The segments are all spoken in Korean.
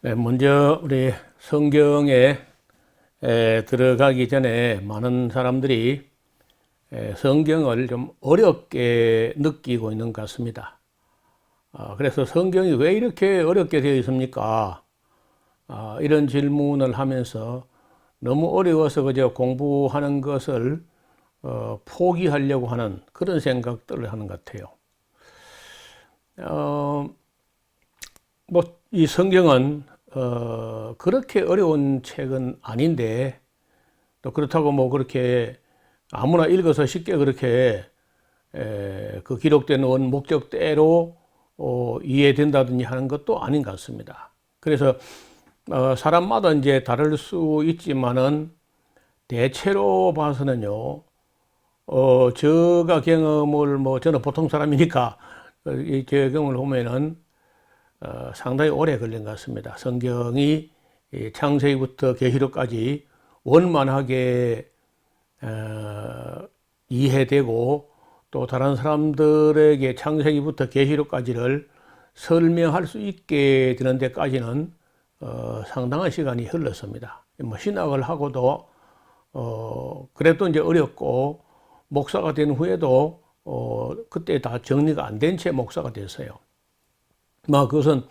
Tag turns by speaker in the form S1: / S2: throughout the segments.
S1: 네, 먼저 우리 성경에 들어가기 전에 많은 사람들이 성경을 좀 어렵게 느끼고 있는 것 같습니다. 그래서 성경이 왜 이렇게 어렵게 되어 있습니까? 이런 질문을 하면서 너무 어려워서 그저 공부하는 것을 포기하려고 하는 그런 생각들을 하는 것 같아요. 뭐 이 성경은 그렇게 어려운 책은 아닌데, 또 그렇다고 뭐 그렇게 아무나 읽어서 쉽게 그렇게 그 기록된 원 목적대로 이해된다든지 하는 것도 아닌 것 같습니다. 그래서 사람마다 이제 다를 수 있지만은 대체로 봐서는요, 제가 경험을 뭐 저는 보통 사람이니까 이 제 경험을 보면은 상당히 오래 걸린 것 같습니다. 성경이 창세기부터 계시록까지 원만하게 이해되고, 또 다른 사람들에게 창세기부터 계시록까지를 설명할 수 있게 되는 데까지는 상당한 시간이 흘렀습니다. 뭐 신학을 하고도 그래도 이제 어렵고, 목사가 된 후에도 그때 다 정리가 안 된 채 목사가 됐어요. 뭐 그것은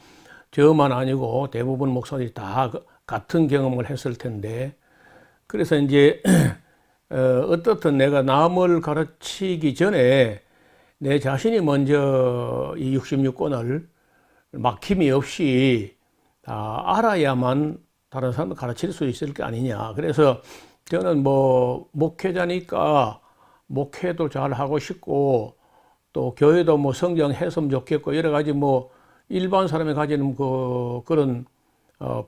S1: 저만 아니고 대부분 목사들이 다 같은 경험을 했을 텐데, 그래서 이제 어떻든 내가 남을 가르치기 전에 내 자신이 먼저 이 66권을 막힘이 없이 다 알아야만 다른 사람을 가르칠 수 있을 게 아니냐. 그래서 저는 뭐 목회자니까 목회도 잘 하고 싶고, 또 교회도 뭐 성경 했으면 좋겠고, 여러 가지 뭐 일반 사람이 가지는 그런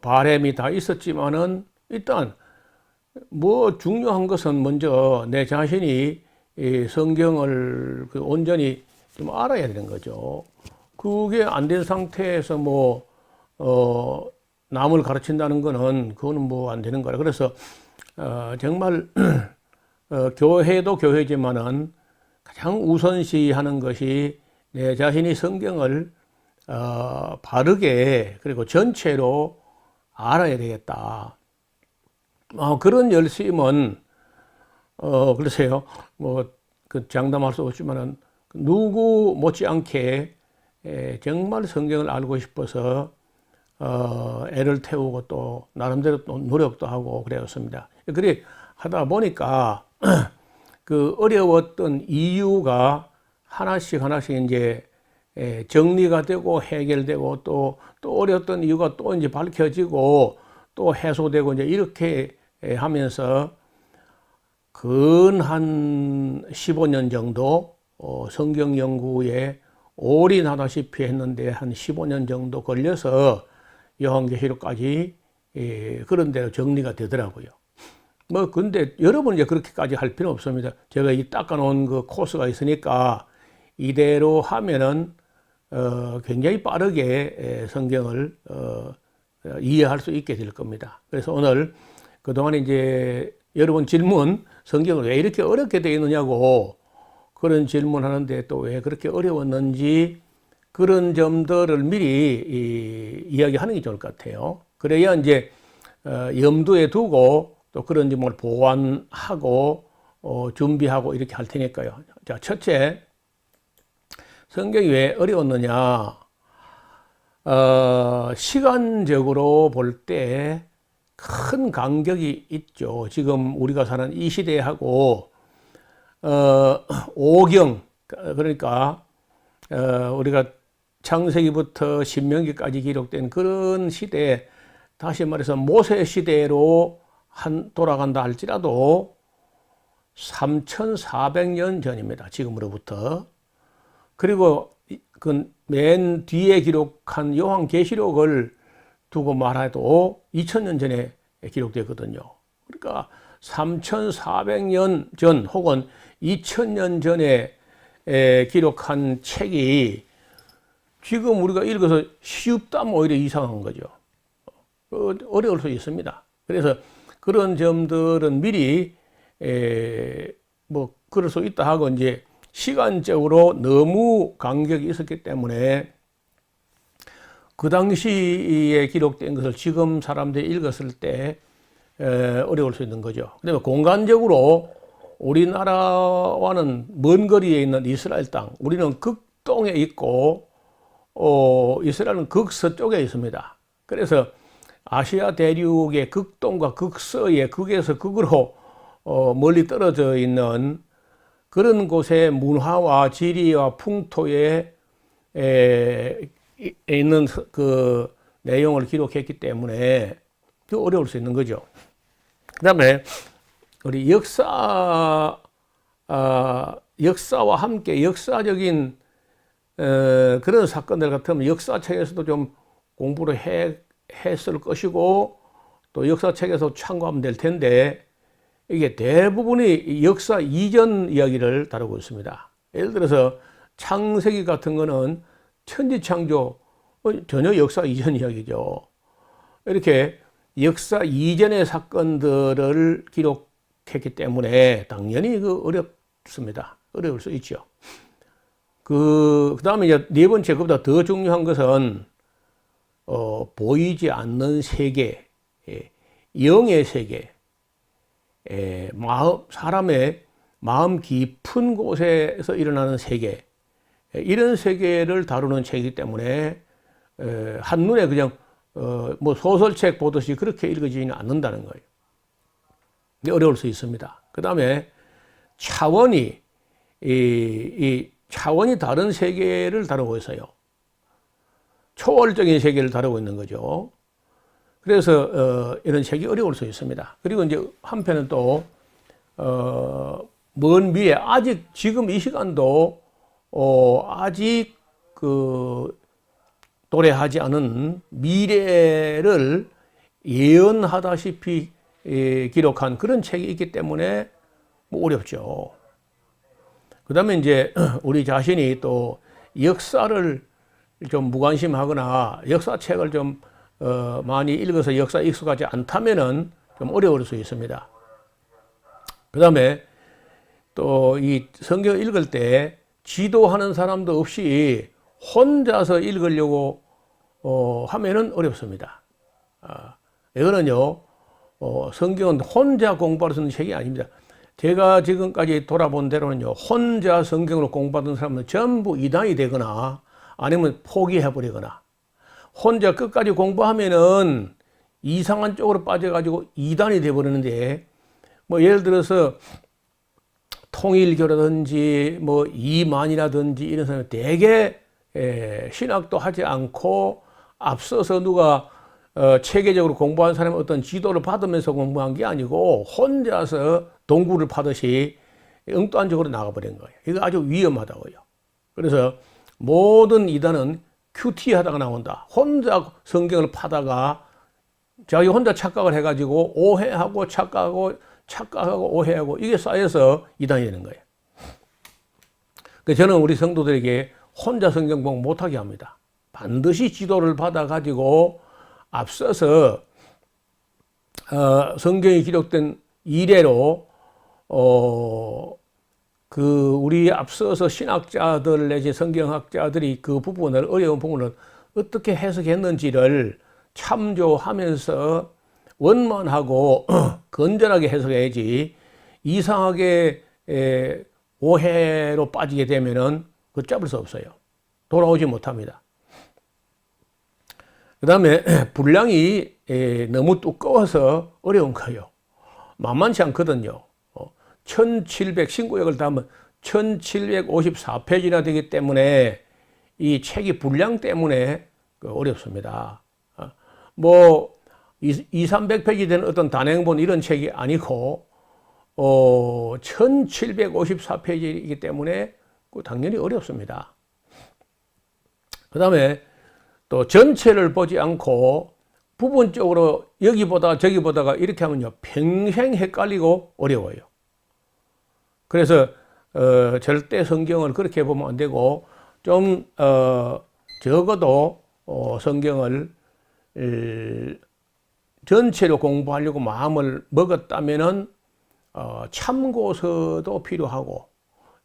S1: 바람이 다 있었지만은, 일단 뭐 중요한 것은 먼저 내 자신이 이 성경을 온전히 좀 알아야 되는 거죠. 그게 안 된 상태에서 뭐 남을 가르친다는 거는 그거는 뭐 안 되는 거라. 그래서 정말 교회도 교회지만은 가장 우선시하는 것이 내 자신이 성경을 바르게, 그리고 전체로 알아야 되겠다. 그런 열심은 글쎄요, 뭐 그 장담할 수 없지만은 누구 못지않게 정말 성경을 알고 싶어서 애를 태우고 또 나름대로 또 노력도 하고 그랬습니다. 그래 하다 보니까 그 어려웠던 이유가 하나씩 이제 정리가 되고 해결되고, 또 어려웠던 이유가 또 이제 밝혀지고 또 해소되고, 이제 이렇게 하면서 근 한 15년 정도 성경 연구에 올인하다시피 했는데, 한 15년 정도 걸려서 요한계시록까지 그런 대로 정리가 되더라고요. 뭐 근데 여러분 이제 그렇게까지 할 필요 없습니다. 제가 이 닦아놓은 그 코스가 있으니까 이대로 하면은 굉장히 빠르게 성경을 이해할 수 있게 될 겁니다. 그래서 오늘 그동안 이제 여러분 질문, 성경을 왜 이렇게 어렵게 되어 있느냐고 그런 질문 하는데, 또 왜 그렇게 어려웠는지 그런 점들을 미리 이야기하는 게 좋을 것 같아요. 그래야 이제 염두에 두고 또 그런 점을 보완하고 준비하고 이렇게 할 테니까요. 자, 첫째, 성경이 왜 어려웠느냐? 시간적으로 볼 때 큰 간격이 있죠. 지금 우리가 사는 이 시대하고 오경, 그러니까 우리가 창세기부터 신명기까지 기록된 그런 시대, 다시 말해서 모세 시대로 돌아간다 할지라도 3,400년 전입니다. 지금으로부터. 그리고 그 맨 뒤에 기록한 요한계시록을 두고 말해도 2000년 전에 기록되거든요. 그러니까 3,400년 전 혹은 2000년 전에 기록한 책이 지금 우리가 읽어서 쉽다면 오히려 이상한 거죠. 어려울 수 있습니다. 그래서 그런 점들은 미리 뭐 그럴 수 있다 하고, 이제 시간적으로 너무 간격이 있었기 때문에 그 당시에 기록된 것을 지금 사람들이 읽었을 때 어려울 수 있는 거죠. 그다음에 공간적으로 우리나라와는 먼 거리에 있는 이스라엘 땅, 우리는 극동에 있고 이스라엘은 극서쪽에 있습니다. 그래서 아시아 대륙의 극동과 극서의 극에서 극으로 멀리 떨어져 있는 그런 곳의 문화와 지리와 풍토에 있는 그 내용을 기록했기 때문에 더 어려울 수 있는 거죠. 그 다음에 우리 역사와 함께 역사적인 그런 사건들 같으면 역사책에서도 좀 공부를 했을 것이고 또 역사책에서 참고하면 될 텐데 이게 대부분이 역사 이전 이야기를 다루고 있습니다. 예를 들어서 창세기 같은 거는 천지창조 전혀 역사 이전 이야기죠. 이렇게 역사 이전의 사건들을 기록했기 때문에 당연히 어렵습니다. 어려울 수 있죠. 그 다음에 이제 네 번째, 그보다 더 중요한 것은, 보이지 않는 세계, 영의 세계, 사람의 마음 깊은 곳에서 일어나는 세계, 이런 세계를 다루는 책이기 때문에, 한눈에 그냥, 뭐 소설책 보듯이 그렇게 읽어지지는 않는다는 거예요. 어려울 수 있습니다. 그 다음에 차원이, 차원이 다른 세계를 다루고 있어요. 초월적인 세계를 다루고 있는 거죠. 그래서 이런 책이 어려울 수 있습니다. 그리고 이제 한편은 또 먼 미래, 아직 지금 이 시간도 아직 그 도래하지 않은 미래를 예언하다시피 기록한 그런 책이 있기 때문에 뭐 어렵죠. 그 다음에 이제 우리 자신이 또 역사를 좀 무관심하거나 역사책을 좀 많이 읽어서 역사에 익숙하지 않다면은 좀 어려울 수 있습니다. 그 다음에 또 이 성경 읽을 때 지도하는 사람도 없이 혼자서 읽으려고 하면은 어렵습니다. 이거는요, 성경은 혼자 공부할 수 있는 책이 아닙니다. 제가 지금까지 돌아본 대로는요, 혼자 성경으로 공부하던 사람은 전부 이단이 되거나 아니면 포기해버리거나, 혼자 끝까지 공부하면은 이상한 쪽으로 빠져가지고 이단이 되어버리는데, 뭐 예를 들어서 통일교라든지 뭐 이만이라든지 이런 사람이 되게 신학도 하지 않고 앞서서 누가 체계적으로 공부한 사람이 어떤 지도를 받으면서 공부한 게 아니고 혼자서 동굴을 파듯이 엉뚱한 쪽으로 나가버린 거예요. 이거 아주 위험하다고요. 그래서 모든 이단은 큐티 하다가 나온다. 혼자 성경을 파다가 자기 혼자 착각을 해가지고 오해하고 착각하고 오해하고 이게 쌓여서 이단이 되는 거예요. 그래서 저는 우리 성도들에게 혼자 성경 공부 못하게 합니다. 반드시 지도를 받아가지고 앞서서 성경이 기록된 이래로 우리 앞서서 신학자들 내지 성경학자들이 그 부분을 어려운 부분을 어떻게 해석했는지를 참조하면서 원만하고 건전하게 해석해야지 이상하게 오해로 빠지게 되면은 걷잡을 수 없어요. 돌아오지 못합니다. 그 다음에 분량이 너무 두꺼워서 어려운 거예요. 만만치 않거든요. 1700 신구역을 다 하면 1754페이지나 되기 때문에 이 책이 분량 때문에 어렵습니다. 뭐 200~300페이지 되는 어떤 단행본 이런 책이 아니고 1754페이지이기 때문에 당연히 어렵습니다. 그 다음에 또 전체를 보지 않고 부분적으로 여기 보다가 저기 보다가 이렇게 하면요 평생 헷갈리고 어려워요. 그래서 절대 성경을 그렇게 보면 안 되고 좀 적어도 성경을 전체로 공부하려고 마음을 먹었다면은 참고서도 필요하고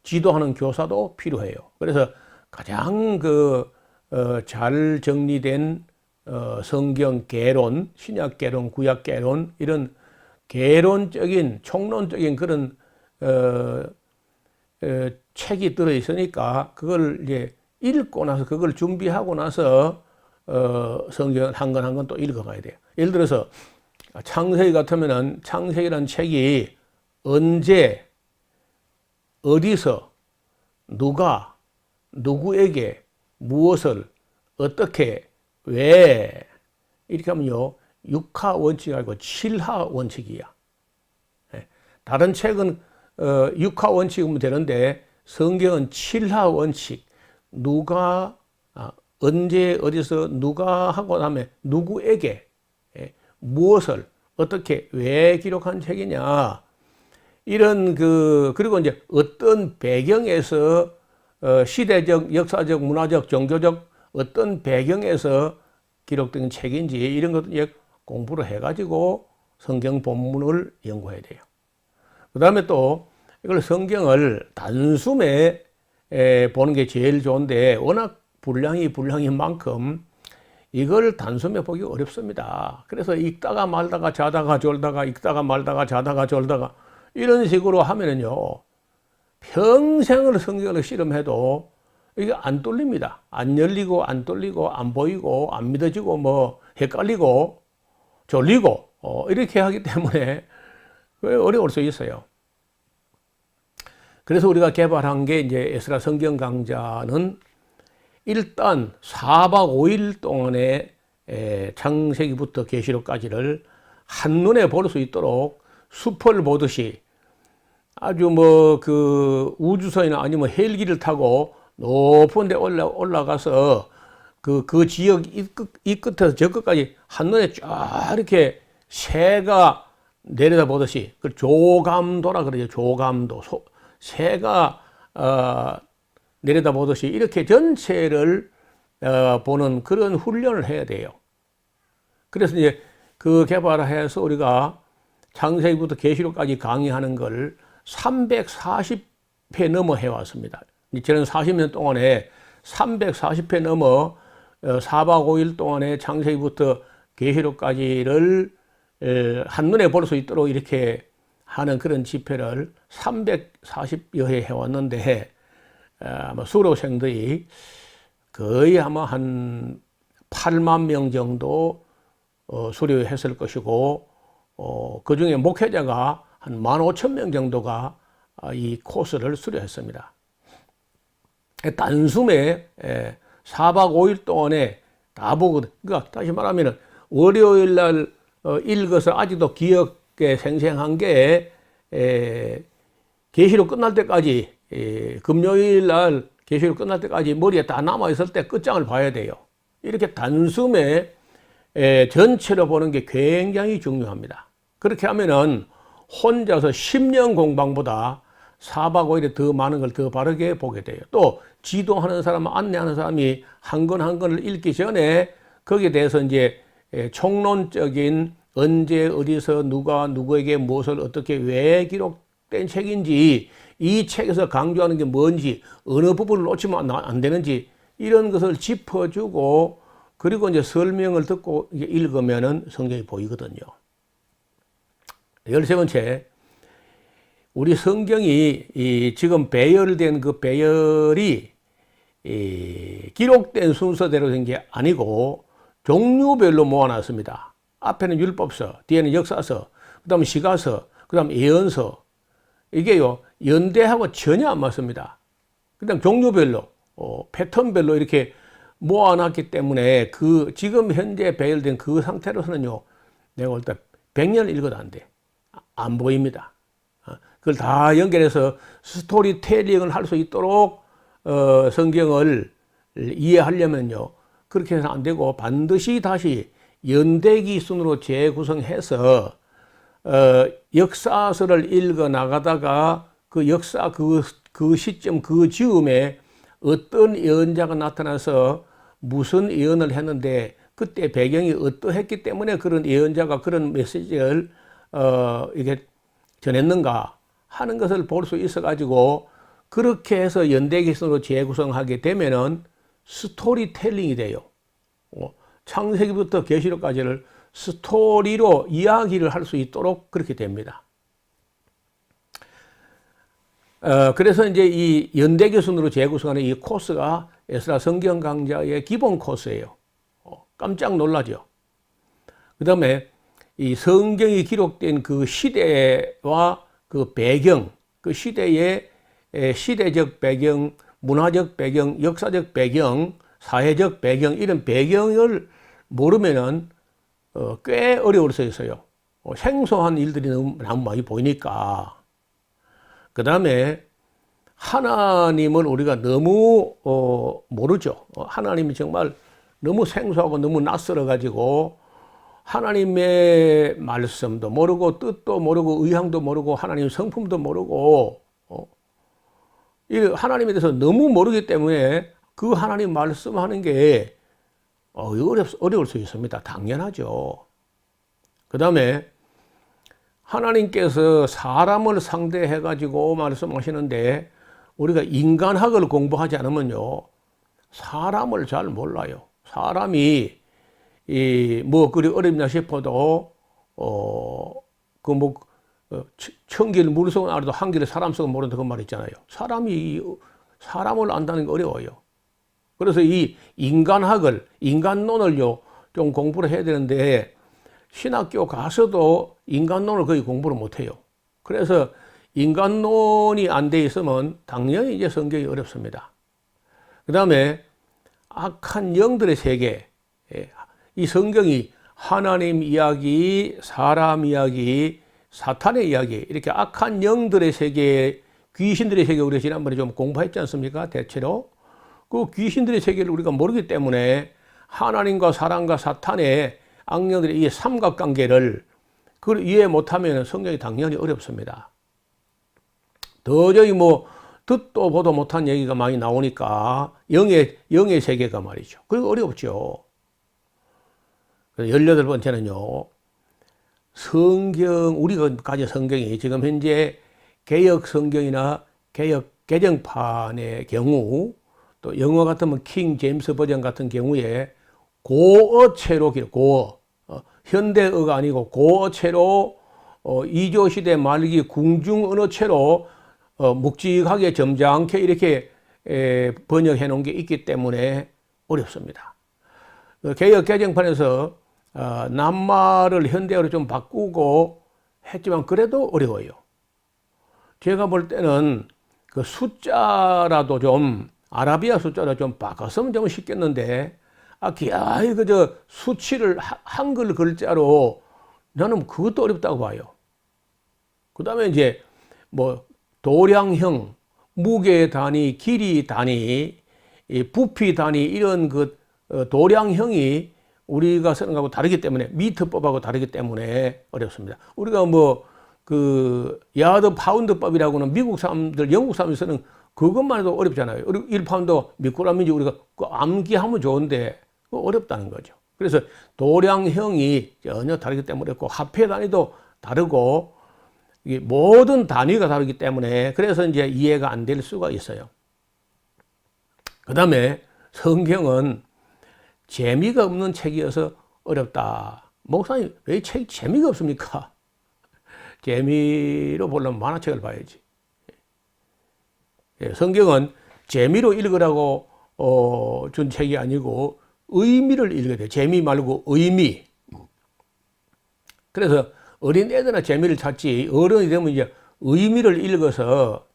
S1: 지도하는 교사도 필요해요. 그래서 가장 잘 정리된 성경 개론, 신약 개론, 구약 개론 이런 개론적인 총론적인 그런 책이 들어 있으니까 그걸 이제 읽고 나서 그걸 준비하고 나서 성경 한 권 한 권 또 읽어가야 돼요. 예를 들어서 창세기 같으면은 창세기라는 책이 언제 어디서 누가 누구에게 무엇을 어떻게 왜 이렇게 하면요 6하 원칙이 아니고 7하 원칙이야. 다른 책은 6하 원칙이면 되는데 성경은 7하 원칙. 누가 언제 어디서 누가 하고 나면 누구에게 무엇을 어떻게 왜 기록한 책이냐 이런 그리고 이제 어떤 배경에서 시대적 역사적 문화적 종교적 어떤 배경에서 기록된 책인지 이런 것도 이제 공부를 해가지고 성경 본문을 연구해야 돼요. 그 다음에 또 이걸 성경을 단숨에 보는 게 제일 좋은데 워낙 분량인 만큼 이걸 단숨에 보기 어렵습니다. 그래서 읽다가 말다가 자다가 졸다가 읽다가 말다가 자다가 졸다가 이런 식으로 하면은요 평생을 성경을 실험해도 이게 안 뚫립니다. 안 열리고 안 뚫리고 안 보이고 안 믿어지고 뭐 헷갈리고 졸리고 이렇게 하기 때문에 어려울 수 있어요. 그래서 우리가 개발한 게 이제 에스라 성경 강좌는 일단 4박 5일 동안에 창세기부터 계시록까지를 한눈에 볼 수 있도록 숲을 보듯이 아주 뭐 그 우주선이나 아니면 헬기를 타고 높은 데 올라가서 그 지역 이 끝에서 저 끝까지 한눈에 쫙 이렇게 새가 내려다 보듯이 그 조감도라 그러죠. 조감도. 새가 내려다 보듯이 이렇게 전체를 보는 그런 훈련을 해야 돼요. 그래서 이제 그 개발해서 우리가 창세기부터 계시록까지 강의하는 걸 340회 넘어 해왔습니다. 저는 40년 동안에 340회 넘어 4박 5일 동안에 창세기부터 계시록까지를 한눈에 볼 수 있도록 이렇게 하는 그런 집회를 340여 회 해왔는데 아마 수료생들이 거의 아마 한 8만 명 정도 수료했을 것이고 그 중에 목회자가 한 15,000명 정도가 이 코스를 수료했습니다. 단숨에 4박 5일 동안에 다 보거든. 그러니까 다시 말하면 월요일 날 읽어서 아직도 기억에 생생한 게 계시록 끝날 때까지 금요일 날 계시록 끝날 때까지 머리에 다 남아 있을 때 끝장을 봐야 돼요. 이렇게 단숨에 전체로 보는 게 굉장히 중요합니다. 그렇게 하면은 혼자서 10년 공방보다 4박 5일에 더 많은 걸 더 바르게 보게 돼요. 또 지도하는 사람, 안내하는 사람이 한 권 한 권을 읽기 전에 거기에 대해서 이제 총론적인 언제 어디서 누가 누구에게 무엇을 어떻게 왜 기록된 책인지 이 책에서 강조하는 게 뭔지 어느 부분을 놓치면 안 되는지 이런 것을 짚어주고 그리고 이제 설명을 듣고 읽으면은 성경이 보이거든요. 13번째, 우리 성경이 지금 배열된 그 배열이 기록된 순서대로 된 게 아니고 종류별로 모아놨습니다. 앞에는 율법서, 뒤에는 역사서, 그 다음에 시가서, 그 다음에 예언서. 이게요, 연대하고 전혀 안 맞습니다. 그 다음 종류별로, 패턴별로 이렇게 모아놨기 때문에 지금 현재 배열된 그 상태로서는요, 내가 볼 때 100년 읽어도 안 돼. 안 보입니다. 그걸 다 연결해서 스토리텔링을 할 수 있도록 성경을 이해하려면요, 그렇게 해서 안 되고 반드시 다시 연대기 순으로 재구성해서 역사서를 읽어 나가다가 그 역사 그 시점 그 즈음에 어떤 예언자가 나타나서 무슨 예언을 했는데 그때 배경이 어떠했기 때문에 그런 예언자가 그런 메시지를 이게 전했는가 하는 것을 볼 수 있어 가지고 그렇게 해서 연대기 순으로 재구성하게 되면은 스토리텔링이 돼요. 창세기부터 계시록까지를 스토리로 이야기를 할 수 있도록 그렇게 됩니다. 그래서 이제 이 연대교순으로 재구성하는 이 코스가 에스라 성경 강좌의 기본 코스예요. 깜짝 놀라죠. 그 다음에 이 성경이 기록된 그 시대와 그 배경, 그 시대의 시대적 배경, 문화적 배경, 역사적 배경, 사회적 배경, 이런 배경을 모르면은 꽤 어려울 수 있어요. 생소한 일들이 너무 많이 보이니까. 그 다음에 하나님을 우리가 너무 모르죠. 하나님이 정말 너무 생소하고 너무 낯설어 가지고 하나님의 말씀도 모르고 뜻도 모르고 의향도 모르고 하나님 성품도 모르고 이 하나님에 대해서 너무 모르기 때문에 그 하나님 말씀하는 게 어려울 수 있습니다. 당연하죠. 그 다음에 하나님께서 사람을 상대해 가지고 말씀하시는데 우리가 인간학을 공부하지 않으면요 사람을 잘 몰라요. 사람이 뭐 그리 어렵냐 싶어도 천길 물속은 알아도 한길에 사람 속은 모른다 그 말 있잖아요. 사람이 사람을 안다는 게 어려워요. 그래서 이 인간학을 인간론을요 좀 공부를 해야 되는데 신학교 가서도 인간론을 거의 공부를 못 해요. 그래서 인간론이 안 돼 있으면 당연히 이제 성경이 어렵습니다. 그 다음에 악한 영들의 세계, 이 성경이 하나님 이야기, 사람 이야기, 사탄의 이야기, 이렇게 악한 영들의 세계, 귀신들의 세계 우리가 지난번에 좀 공부했지 않습니까? 대체로. 그 귀신들의 세계를 우리가 모르기 때문에 하나님과 사람과 사탄의 악령들의 이 삼각관계를 그걸 이해 못하면 성경이 당연히 어렵습니다. 도저히 뭐 듣도 보도 못한 얘기가 많이 나오니까 영의 세계가 말이죠. 그리고 어렵죠. 18번째는요. 성경, 우리가 가진 성경이 지금 현재 개역 성경이나 개역 개정판의 경우 또 영어 같으면 킹 제임스 버전 같은 경우에 고어체로 고어, 현대어가 아니고 고어체로 2조 시대 말기 궁중 언어체로 묵직하게 점잖게 이렇게 번역해 놓은 게 있기 때문에 어렵습니다. 개역 개정판에서 낱말을 현대어로 좀 바꾸고 했지만 그래도 어려워요. 제가 볼 때는 그 숫자라도 좀 아라비아 숫자로 좀 바꿨으면 좀 쉽겠는데 기아이 그저 수치를 한글 글자로 나는 그것도 어렵다고 봐요. 그 다음에 이제 뭐 도량형, 무게 단위, 길이 단위, 부피 단위 이런 그 도량형이 우리가 쓰는 거하고 다르기 때문에 미터법하고 다르기 때문에 어렵습니다. 우리가 뭐 그 야드 파운드법이라고는 미국 사람들, 영국 사람들이 쓰는 그것만 해도 어렵잖아요. 1파운드 몇 그램인지 우리가 암기하면 좋은데 어렵다는 거죠. 그래서 도량형이 전혀 다르기 때문에 어렵고 화폐 단위도 다르고 이게 모든 단위가 다르기 때문에 그래서 이제 이해가 안 될 수가 있어요. 그 다음에 성경은 재미가 없는 책이어서 어렵다. 목사님, 왜 책이 재미가 없습니까? 재미로 보려면 만화책을 봐야지. 성경은 재미로 읽으라고 준 책이 아니고 의미를 읽어야 돼요. 재미 말고 의미. 그래서 어린 애들은 재미를 찾지 어른이 되면 이제 의미를 읽어서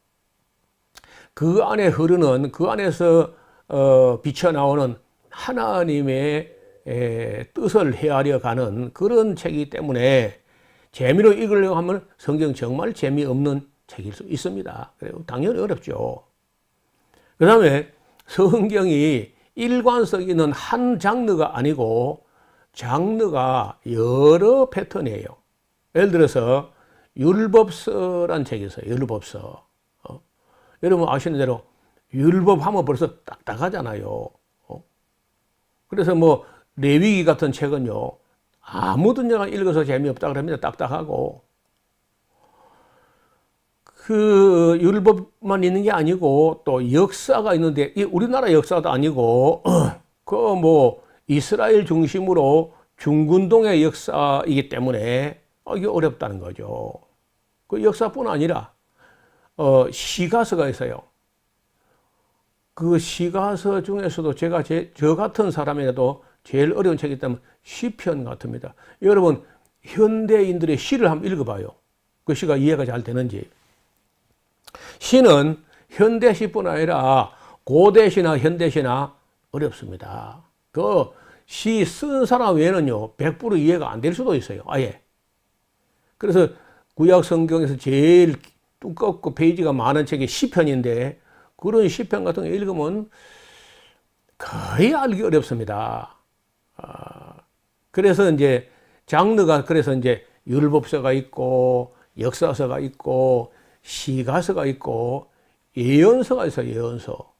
S1: 그 안에 흐르는 그 안에서 비쳐나오는 하나님의 뜻을 헤아려 가는 그런 책이기 때문에 재미로 읽으려고 하면 성경 정말 재미없는 책일 수 있습니다. 그리고 당연히 어렵죠. 그 다음에 성경이 일관성 있는 한 장르가 아니고 장르가 여러 패턴이에요. 예를 들어서 율법서란 책이 있어요. 율법서. 여러분 아시는 대로 율법 하면 벌써 딱딱하잖아요. 그래서 뭐 레위기 같은 책은요 아무든지나 읽어서 재미없다 그럽니다. 딱딱하고. 그 율법만 있는 게 아니고 또 역사가 있는데 이 우리나라 역사도 아니고 그 뭐 이스라엘 중심으로 중근동의 역사이기 때문에 이게 어렵다는 거죠. 그 역사뿐 아니라 시가서가 있어요. 그 시가서 중에서도 제가 저 같은 사람에게도 제일 어려운 책이 있다면 시편 같습니다. 여러분 현대인들의 시를 한번 읽어봐요. 그 시가 이해가 잘 되는지. 시는 현대시뿐 아니라 고대시나 현대시나 어렵습니다. 그 시 쓴 사람 외에는요 100% 이해가 안 될 수도 있어요. 아예. 그래서 구약 성경에서 제일 두껍고 페이지가 많은 책이 시편인데 그런 시편 같은 거 읽으면 거의 알기 어렵습니다. 그래서 이제 장르가 그래서 이제 율법서가 있고 역사서가 있고 시가서가 있고 예언서가 있어요. 예언서.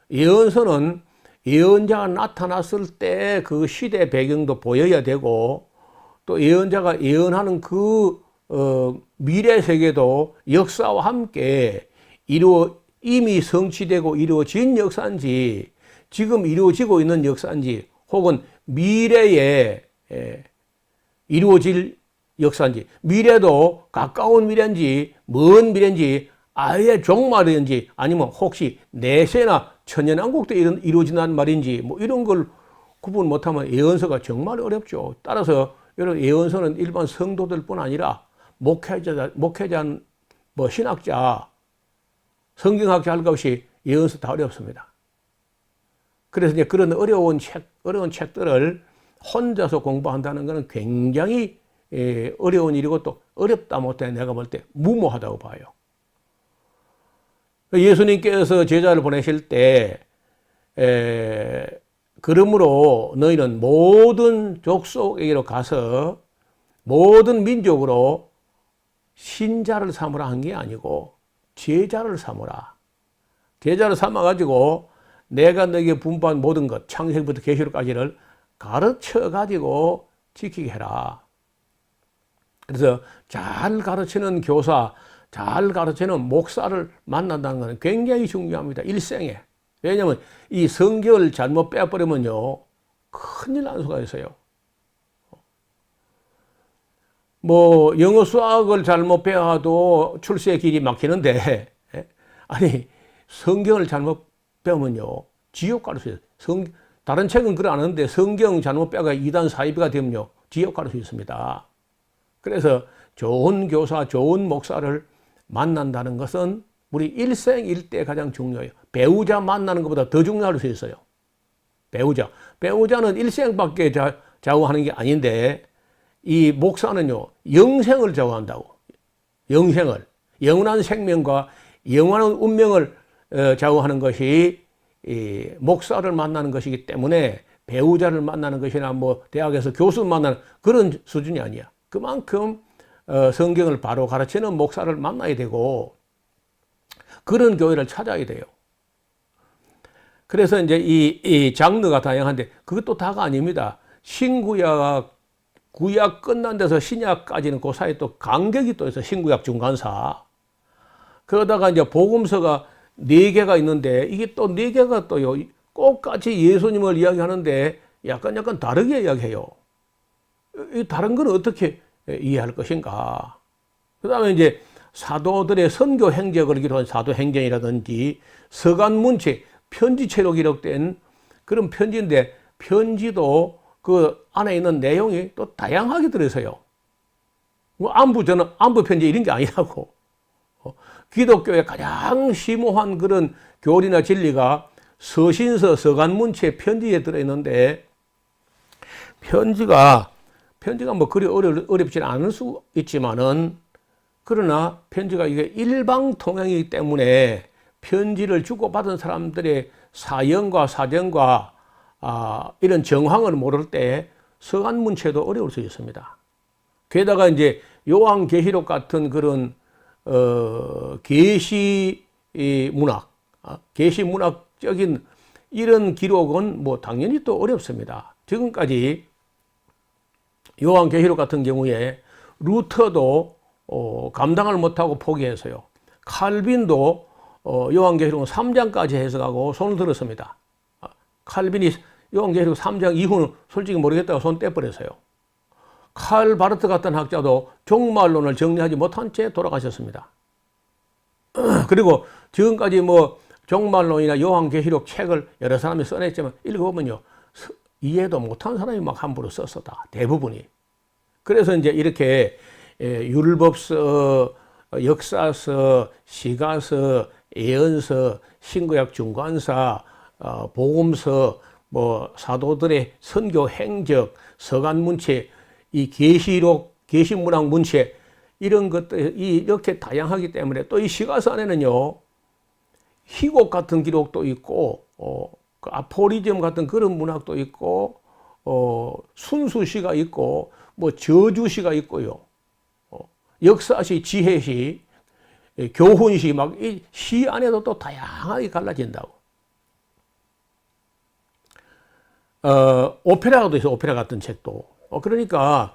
S1: 예언서는 예언자가 나타났을 때 그 시대 배경도 보여야 되고 또 예언자가 예언하는 그 미래 세계도 역사와 함께 이미 성취되고 이루어진 역사인지 지금 이루어지고 있는 역사인지 혹은 미래에 이루어질 역사인지 미래도 가까운 미래인지 먼 미래인지 아예 종말인지 아니면 혹시 내세나 천년왕국도 이루어진다는 말인지 뭐 이런 걸 구분 못하면 예언서가 정말 어렵죠. 따라서 여러분 예언서는 일반 성도들뿐 아니라 목회자 뭐 신학자 성경학자 할 것 없이 예언서 다 어렵습니다. 그래서 이제 그런 어려운 책들을 혼자서 공부한다는 것은 굉장히 어려운 일이고 또 어렵다 못해 내가 볼 때 무모하다고 봐요. 예수님께서 제자를 보내실 때 그러므로 너희는 모든 족속에게로 가서 모든 민족으로 신자를 삼으라 한 게 아니고 제자를 삼으라. 제자를 삼아가지고 내가 너에게 분부한 모든 것 창세기부터 계시록까지를 가르쳐가지고 지키게 해라. 그래서 잘 가르치는 교사, 잘 가르치는 목사를 만난다는 것은 굉장히 중요합니다. 일생에. 왜냐하면 이 성경을 잘못 빼버리면요 큰일 날 수가 있어요. 뭐 영어 수학을 잘못 배워도 출세의 길이 막히는데 아니 성경을 잘못 배우면요 지옥 갈 수 있어요. 다른 책은 그래 안 하는데 성경 잘못 배워가 이단 사이비가 되면요 지옥 갈 수 있습니다. 그래서 좋은 교사, 좋은 목사를 만난다는 것은 우리 일생일대 가장 중요해요. 배우자 만나는 것보다 더 중요할 수 있어요. 배우자는 일생밖에 좌우하는 게 아닌데 이 목사는요 영생을 좌우한다고. 영원한 생명과 영원한 운명을 좌우하는 것이 이 목사를 만나는 것이기 때문에 배우자를 만나는 것이나 뭐 대학에서 교수 만나는 그런 수준이 아니야. 그만큼 성경을 바로 가르치는 목사를 만나야 되고 그런 교회를 찾아야 돼요. 그래서 이제 이 장르가 다양한데 그것도 다가 아닙니다. 구약 끝난 데서 신약까지는 그 사이에 또 간격이 또 있어. 신구약 중간사. 그러다가 이제 복음서가 4개가 있는데 이게 또 4개가 또요 똑같이 예수님을 이야기하는데 약간 다르게 이야기해요. 이 다른 건 어떻게 이해할 것인가. 그 다음에 이제 사도들의 선교 행적을 기록한 사도행전이라든지 서간문체, 편지체로 기록된 그런 편지인데 편지도 그 안에 있는 내용이 또 다양하게 들어있어요. 뭐 안부 편지 이런 게 아니라고. 기독교의 가장 심오한 그런 교리나 진리가 서신서, 서간문체, 편지에 들어있는데 편지가 뭐 그리 어렵지는 않을 수 있지만은 그러나 편지가 이게 일방통행이기 때문에 편지를 주고받은 사람들의 사연과 사정과 이런 정황을 모를 때 서간문체도 어려울 수 있습니다. 게다가 이제 요한계시록 같은 그런 계시 문학, 계시 문학적인 이런 기록은 뭐 당연히 또 어렵습니다. 지금까지 요한계시록 같은 경우에 루터도 감당을 못하고 포기했어요. 칼빈도 요한계시록 3장까지 해석하고 손을 들었습니다. 칼빈이 요한계시록 3장 이후는 솔직히 모르겠다고 손 떼버렸어요. 칼 바르트 같은 학자도 종말론을 정리하지 못한 채 돌아가셨습니다. 그리고 지금까지 뭐 종말론이나 요한계시록 책을 여러 사람이 써냈지만 읽어보면요, 이해도 못한 사람이 막 함부로 썼어, 다 대부분이. 그래서 이제 이렇게 율법서, 역사서, 시가서, 예언서, 신구약 중간사, 복음서, 뭐 사도들의 선교 행적, 서간 문체, 이 계시록, 계시문학 문체 이런 것들이 이렇게 다양하기 때문에 또 이 시가서 안에는요, 희곡 같은 기록도 있고, 그 아포리즘 같은 그런 문학도 있고, 순수시가 있고, 뭐 저주시가 있고요, 역사시, 지혜시, 교훈시, 막 이 시 안에도 또 다양하게 갈라진다고. 오페라도 있어, 오페라 같은 책도. 그러니까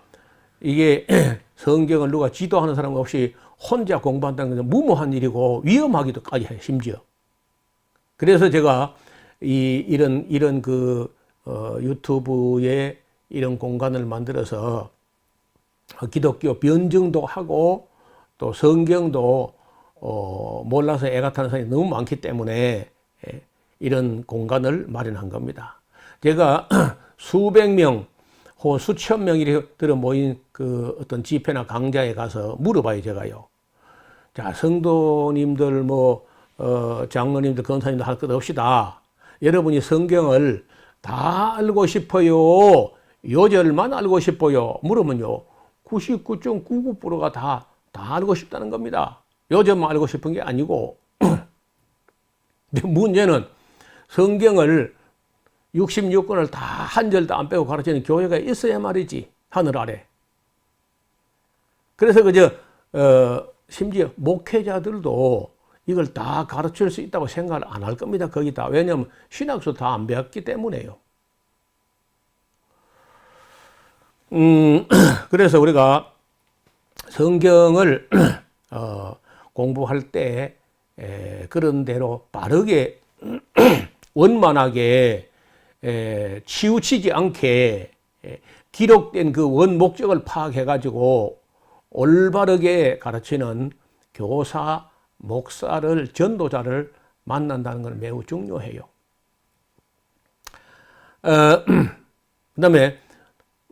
S1: 이게 성경을 누가 지도하는 사람 없이 혼자 공부한다는 것은 무모한 일이고 위험하기도까지 해요, 심지어. 그래서 제가 이런 유튜브에 이런 공간을 만들어서 기독교 변증도 하고 또 성경도 몰라서 애가 타는 사람이 너무 많기 때문에 이런 공간을 마련한 겁니다. 제가 수백 명 혹은 수천 명이 들어 모인 그 어떤 집회나 강좌에 가서 물어봐요, 제가요. 자, 성도님들 장로님들, 권사님들 할 것 없이다. 여러분이 성경을 다 알고 싶어요? 요절만 알고 싶어요? 물으면요, 99.99%가 다 알고 싶다는 겁니다. 요절만 알고 싶은 게 아니고. 근데 문제는 성경을 66권을 다 한 절도 안 빼고 가르치는 교회가 있어야 말이지, 하늘 아래. 그래서 심지어 목회자들도 이걸 다 가르칠 수 있다고 생각을 안 할 겁니다, 거기다. 왜냐하면 신학수 다 안 배웠기 때문에요. 그래서 우리가 성경을 공부할 때 그런 대로 바르게 원만하게 치우치지 않게 기록된 그 원 목적을 파악해 가지고 올바르게 가르치는 교사, 목사를, 전도자를 만난다는 건 매우 중요해요. 그다음에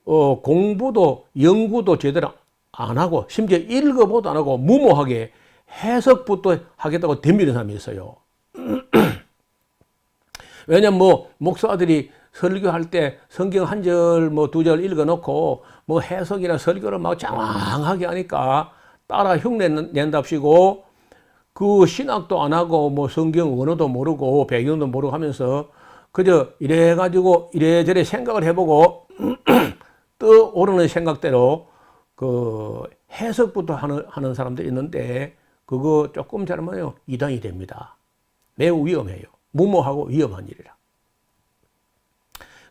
S1: 공부도 연구도 제대로 안 하고 심지어 읽어보도 안 하고 무모하게 해석부터 하겠다고 덤비는 사람이 있어요. 왜냐면 목사들이 설교할 때 성경 한 절, 두 절 읽어놓고 해석이나 설교를 막 장황하게 하니까 따라 흉내 낸답시고 그 신학도 안 하고 성경 언어도 모르고 배경도 모르고 하면서 그저 이래가지고 이래저래 생각을 해보고 떠오르는 생각대로 그 해석부터 하는 사람들이 있는데 그거 조금 잘하면 이단이 됩니다. 매우 위험해요. 무모하고 위험한 일이라.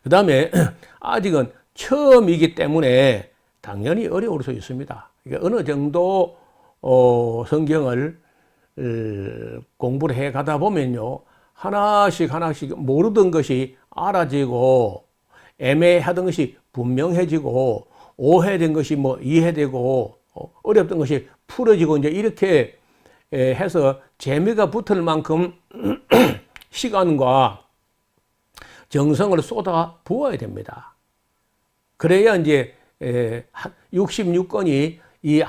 S1: 그 다음에 아직은 처음이기 때문에 당연히 어려울 수 있습니다. 그러니까 어느 정도 성경을 공부를 해 가다 보면요, 하나씩 모르던 것이 알아지고 애매하던 것이 분명해지고 오해된 것이 이해되고 어렵던 것이 풀어지고 이제 이렇게 해서 재미가 붙을 만큼 시간과 정성을 쏟아 부어야 됩니다. 그래야 이제 66권이 이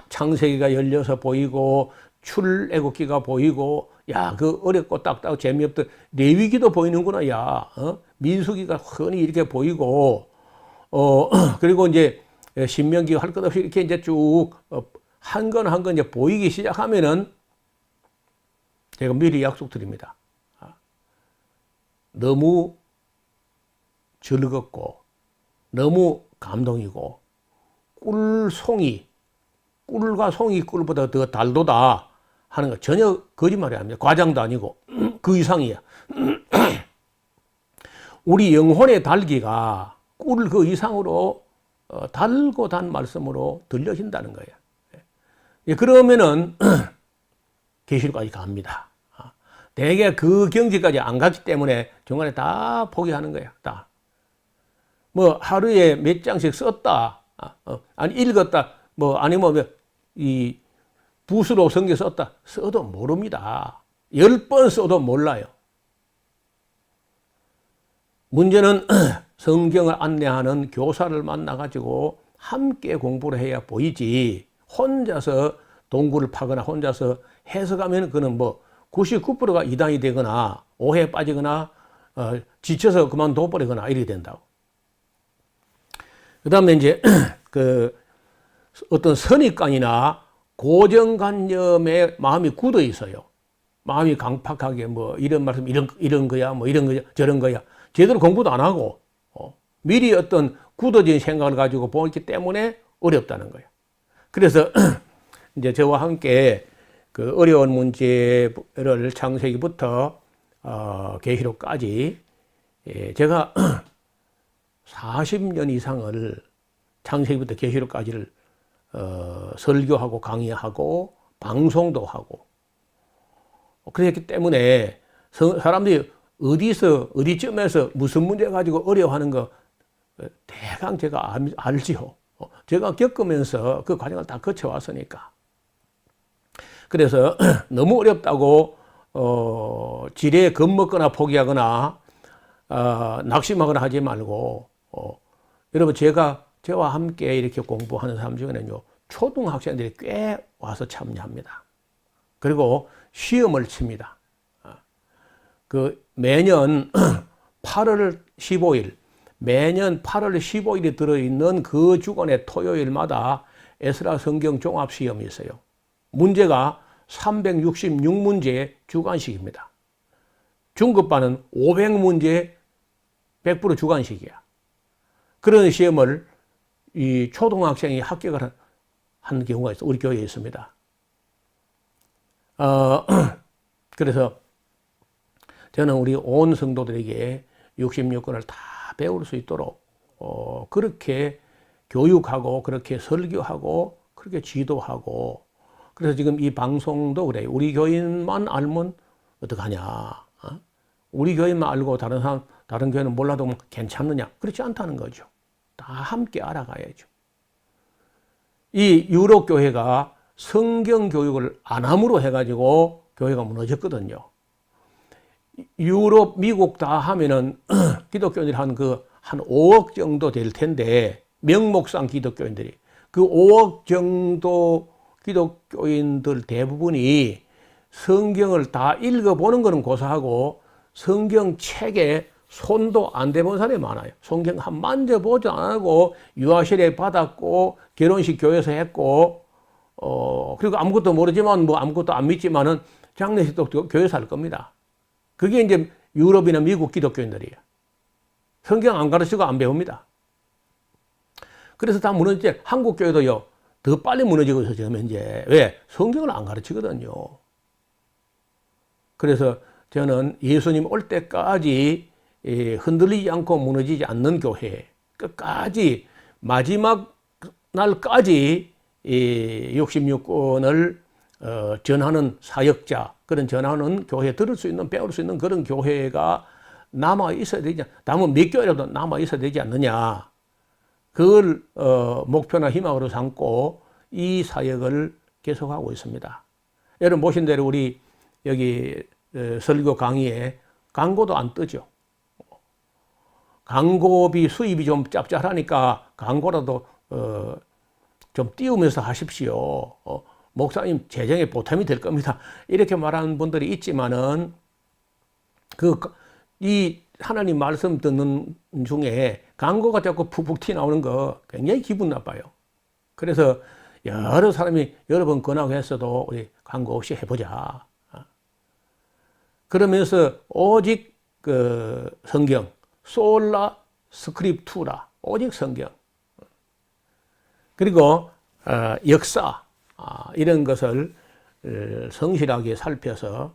S1: 창세기가 열려서 보이고 출애굽기가 보이고 야, 그 어렵고 딱딱 재미없던 레위기도 보이는구나, 야, 민수기가 흔히 이렇게 보이고 그리고 이제 신명기 할 것 없이 이렇게 이제 쭉 한 건 한 건 이제 보이기 시작하면은 제가 미리 약속드립니다. 너무 즐겁고 너무 감동이고 꿀과 송이 꿀보다 더 달도다 하는 거 전혀 거짓말이 아닙니다. 과장도 아니고 그 이상이야. 우리 영혼의 달기가 꿀 그 이상으로 달고 단 말씀으로 들려진다는 거예요. 그러면은 계시록까지 갑니다. 대개 그 경지까지 안 갔기 때문에 중간에 다 포기하는 거야. 다. 뭐 하루에 몇 장씩 썼다, 아니 읽었다, 뭐 아니면 이 붓으로 성경 썼다 써도 모릅니다. 10번 써도 몰라요. 문제는 성경을 안내하는 교사를 만나가지고 함께 공부를 해야 보이지, 혼자서 동굴을 파거나 혼자서 해석하면 그는 뭐 99%가 이단이 되거나 오해에 빠지거나 지쳐서 그만둬버리거나 이렇게 된다고. 그 다음에 이제 그 어떤 선입관이나 고정관념에 마음이 굳어 있어요. 마음이 강팍하게 뭐 이런 말씀 이런 거야 뭐 이런 거야 저런 거야, 제대로 공부도 안 하고 미리 어떤 굳어진 생각을 가지고 보기 때문에 어렵다는 거예요. 그래서 이제 저와 함께 그 어려운 문제를 창세기부터 계시록까지 제가 40년 이상을 창세기부터 계시록까지를 설교하고 강의하고 방송도 하고 그랬기 때문에 사람들이 어디쯤에서 무슨 문제 가지고 어려워하는 거 대강 제가 알지요. 제가 겪으면서 그 과정을 다 거쳐왔으니까. 그래서 너무 어렵다고 지레 겁먹거나 포기하거나 낙심하거나 하지 말고 여러분 저와 함께 이렇게 공부하는 사람 중에는요 초등학생들이 꽤 와서 참여합니다. 그리고 시험을 칩니다. 그 매년 8월 15일 매년 8월 15일이 들어있는 그 주간의 토요일마다 에스라 성경 종합 시험이 있어요. 문제가 366문제 주관식입니다. 중급반은 500문제 100% 주관식이야. 그런 시험을 이 초등학생이 합격을 한 경우가 있어. 우리 교회에 있습니다. 그래서 저는 우리 온 성도들에게 66권을 다 배울 수 있도록 그렇게 교육하고 그렇게 설교하고 그렇게 지도하고, 그래서 지금 이 방송도 그래요. 우리 교인만 알면 어떡하냐, 우리 교인만 알고 다른 교회는 몰라도 괜찮느냐, 그렇지 않다는 거죠. 다 함께 알아가야죠. 이 유럽 교회가 성경 교육을 안 함으로 해가지고 교회가 무너졌거든요. 유럽, 미국 다 하면은 기독교인들이 한 5억 정도 될 텐데, 명목상 기독교인들이 그 5억 정도 기독교인들 대부분이 성경을 다 읽어보는 것은 고사하고 성경 책에 손도 안 대본 사람이 많아요. 성경 한 만져보지 안 하고 유아시대 받았고 결혼식 교회에서 했고 그리고 아무것도 모르지만 뭐 아무것도 안 믿지만은 장례식도 교회에서 할 겁니다. 그게 이제 유럽이나 미국 기독교인들이에요. 성경 안 가르치고 안 배웁니다. 그래서 다 무너지지. 한국 교회도요 더 빨리 무너지고 있어요 지금 현재. 왜? 성경을 안 가르치거든요. 그래서 저는 예수님 올 때까지 흔들리지 않고 무너지지 않는 교회, 끝까지 마지막 날까지 66권을 전하는 사역자, 그런 전하는 교회, 들을 수 있는, 배울 수 있는 그런 교회가 남아 있어야 되지, 다만 몇 교회라도 남아 있어야 되지 않느냐. 그걸 목표나 희망으로 삼고 이 사역을 계속하고 있습니다. 여러분 보신 대로 우리 여기 설교 강의에 광고도 안 뜨죠. 광고비 수입이 좀 짭짤하니까 광고라도 좀 띄우면서 하십시오. 목사님 재정에 보탬이 될 겁니다. 이렇게 말하는 분들이 있지만은 이 하나님 말씀 듣는 중에 광고가 자꾸 푹푹 튀어나오는 거 굉장히 기분 나빠요. 그래서 여러 사람이 여러 번 권하고 했어도 우리 광고 없이 해보자. 그러면서 오직 그 성경, 솔라 스크립투라, 오직 성경. 그리고 역사, 이런 것을 성실하게 살펴서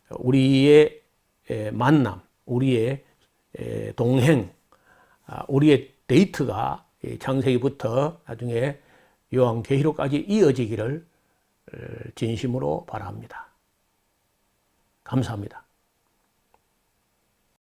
S1: 우리의 만남, 우리의 동행, 우리의 데이트가 창세기부터 나중에 요한계시록까지 이어지기를 진심으로 바랍니다. 감사합니다.